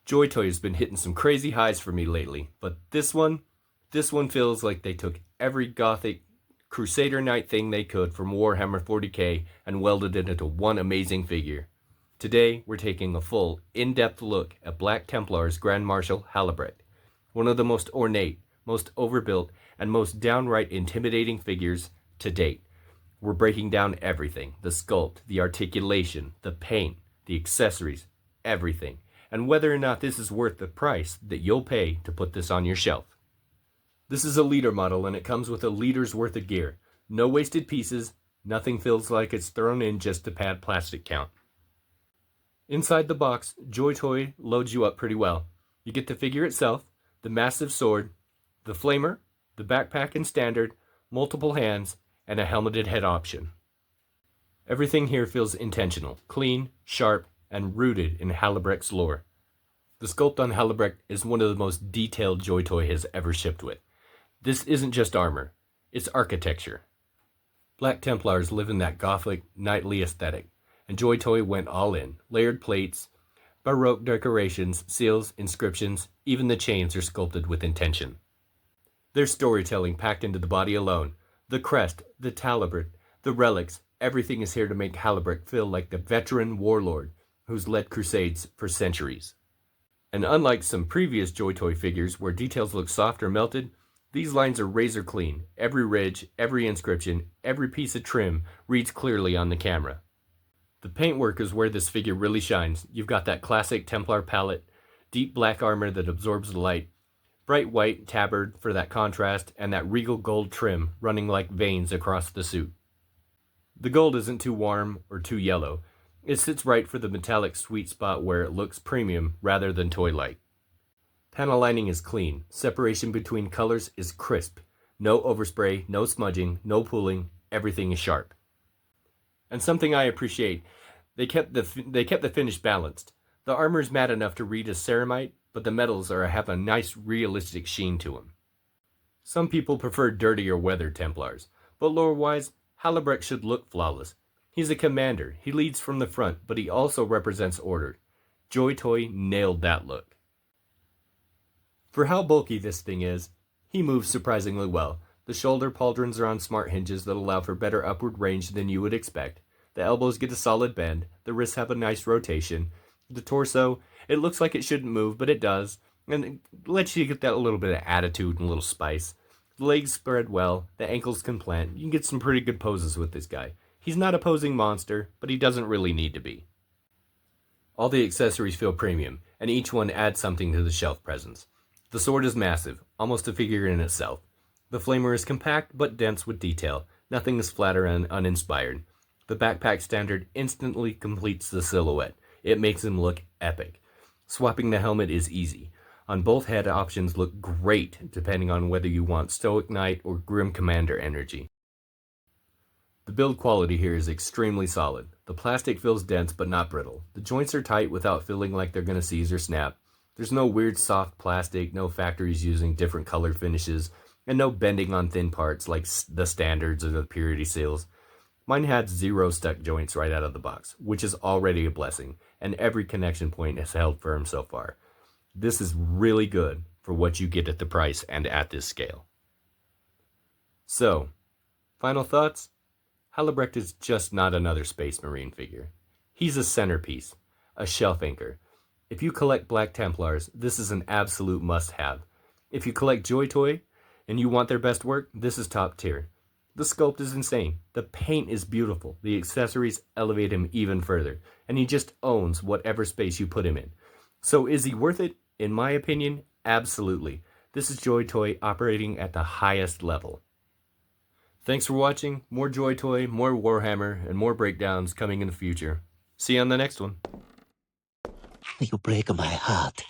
JoyToy has been hitting some crazy highs for me lately, but this one feels like they took every gothic Crusader Knight thing they could from Warhammer 40k and welded it into one amazing figure. Today, we're taking a full, in-depth look at Black Templars Grand Marshal Helbrecht, one of the most ornate, most overbuilt, and most downright intimidating figures to date. We're breaking down everything: the sculpt, the articulation, the paint, the accessories, everything, and whether or not this is worth the price that you'll pay to put this on your shelf. This is a leader model and it comes with a liter's worth of gear. No wasted pieces, nothing feels like it's thrown in just to pad plastic count. Inside the box, JoyToy loads you up pretty well. You get the figure itself, the massive sword, the flamer, the backpack and standard, multiple hands, and a helmeted head option. Everything here feels intentional, clean, sharp, and rooted in Helbrecht's lore. The sculpt on Helbrecht is one of the most detailed JoyToy has ever shipped with. This isn't just armor, it's architecture. Black Templars live in that gothic, knightly aesthetic, and JoyToy went all in. Layered plates, Baroque decorations, seals, inscriptions, even the chains are sculpted with intention. There's storytelling packed into the body alone. The crest, the talabret, the relics, everything is here to make Helbrecht feel like the veteran warlord who's led crusades for centuries. And unlike some previous JoyToy figures where details look soft or melted, these lines are razor clean. Every ridge, every inscription, every piece of trim reads clearly on the camera. The paintwork is where this figure really shines. You've got that classic Templar palette, deep black armor that absorbs the light, bright white tabard for that contrast, and that regal gold trim running like veins across the suit. The gold isn't too warm or too yellow. It sits right for the metallic sweet spot where it looks premium rather than toy-like. Panel lining is clean. Separation between colors is crisp. No overspray, no smudging, no pooling. Everything is sharp. And something I appreciate, they kept the finish balanced. The armor is matte enough to read as ceramite, but the metals have a nice realistic sheen to them. Some people prefer dirty or weathered Templars, but lore-wise, Helbrecht should look flawless. He's a commander. He leads from the front, but he also represents order. JoyToy nailed that look. For how bulky this thing is, he moves surprisingly well. The shoulder pauldrons are on smart hinges that allow for better upward range than you would expect. The elbows get a solid bend. The wrists have a nice rotation. The torso, it looks like it shouldn't move, but it does, and it lets you get that little bit of attitude and a little spice. The legs spread well. The ankles can plant. You can get some pretty good poses with this guy. He's not a posing monster, but he doesn't really need to be. All the accessories feel premium, and each one adds something to the shelf presence. The sword is massive, almost a figure in itself. The flamer is compact but dense with detail. Nothing is flat or uninspired. The backpack standard instantly completes the silhouette. It makes him look epic. Swapping the helmet is easy. On both head options look great depending on whether you want Stoic Knight or Grim Commander energy. The build quality here is extremely solid. The plastic feels dense but not brittle. The joints are tight without feeling like they're going to seize or snap. There's no weird soft plastic, no factories using different color finishes, and no bending on thin parts like the standards or the purity seals. Mine had 0 stuck joints right out of the box, which is already a blessing, and every connection point has held firm so far. This is really good for what you get at the price and at this scale. So, final thoughts? Helbrecht is just not another Space Marine figure. He's a centerpiece, a shelf anchor. If you collect Black Templars, this is an absolute must-have. If you collect JoyToy and you want their best work, this is top tier. The sculpt is insane. The paint is beautiful. The accessories elevate him even further. And he just owns whatever space you put him in. So is he worth it? In my opinion, absolutely. This is JoyToy operating at the highest level. Thanks for watching. More JoyToy, more Warhammer, and more breakdowns coming in the future. See you on the next one. You break my heart.